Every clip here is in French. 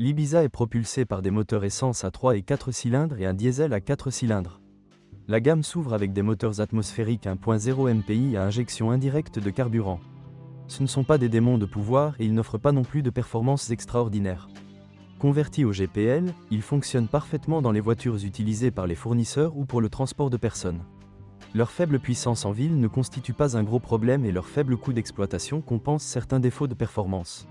L'Ibiza est propulsé par des moteurs essence à 3 et 4 cylindres et un diesel à 4 cylindres. La gamme s'ouvre avec des moteurs atmosphériques 1.0 MPI à injection indirecte de carburant. Ce ne sont pas des démons de pouvoir et ils n'offrent pas non plus de performances extraordinaires. Convertis au GPL, ils fonctionnent parfaitement dans les voitures utilisées par les fournisseurs ou pour le transport de personnes. Leur faible puissance en ville ne constitue pas un gros problème et leur faible coût d'exploitation compense certains défauts de performance.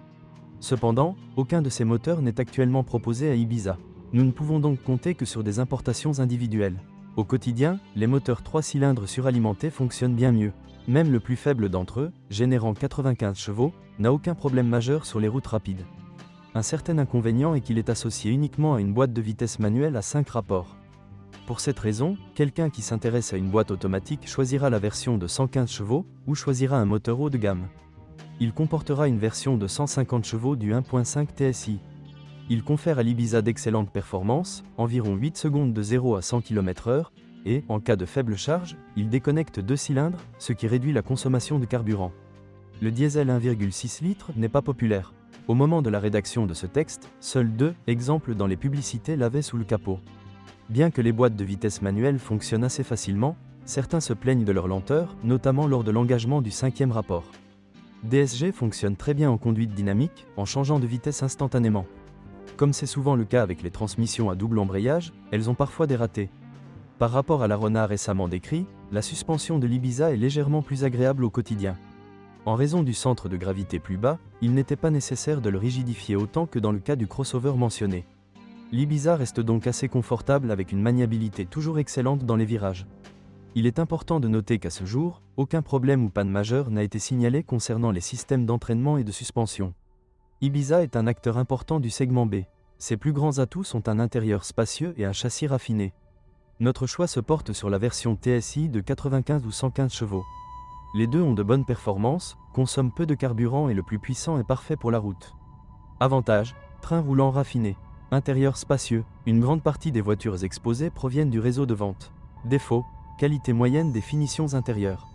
Cependant, aucun de ces moteurs n'est actuellement proposé à Ibiza. Nous ne pouvons donc compter que sur des importations individuelles. Au quotidien, les moteurs 3 cylindres suralimentés fonctionnent bien mieux. Même le plus faible d'entre eux, générant 95 chevaux, n'a aucun problème majeur sur les routes rapides. Un certain inconvénient est qu'il est associé uniquement à une boîte de vitesse manuelle à 5 rapports. Pour cette raison, quelqu'un qui s'intéresse à une boîte automatique choisira la version de 115 chevaux ou choisira un moteur haut de gamme. Il comportera une version de 150 chevaux du 1.5 TSI. Il confère à l'Ibiza d'excellentes performances, environ 8 secondes de 0 à 100 km/h, et, en cas de faible charge, il déconnecte 2 cylindres, ce qui réduit la consommation de carburant. Le diesel 1,6 litres n'est pas populaire. Au moment de la rédaction de ce texte, seuls 2 exemples dans les publicités l'avaient sous le capot. Bien que les boîtes de vitesse manuelle fonctionnent assez facilement, certains se plaignent de leur lenteur, notamment lors de l'engagement du 5e rapport. DSG fonctionne très bien en conduite dynamique, en changeant de vitesse instantanément. Comme c'est souvent le cas avec les transmissions à double embrayage, elles ont parfois des ratés. Par rapport à l'Arona récemment décrit, la suspension de l'Ibiza est légèrement plus agréable au quotidien. En raison du centre de gravité plus bas, il n'était pas nécessaire de le rigidifier autant que dans le cas du crossover mentionné. L'Ibiza reste donc assez confortable avec une maniabilité toujours excellente dans les virages. Il est important de noter qu'à ce jour, aucun problème ou panne majeure n'a été signalé concernant les systèmes d'entraînement et de suspension. Ibiza est un acteur important du segment B. Ses plus grands atouts sont un intérieur spacieux et un châssis raffiné. Notre choix se porte sur la version TSI de 95 ou 115 chevaux. Les deux ont de bonnes performances, consomment peu de carburant et le plus puissant est parfait pour la route. Avantages: train roulant raffiné. Intérieur spacieux, une grande partie des voitures exposées proviennent du réseau de vente. Défauts: qualité moyenne des finitions intérieures.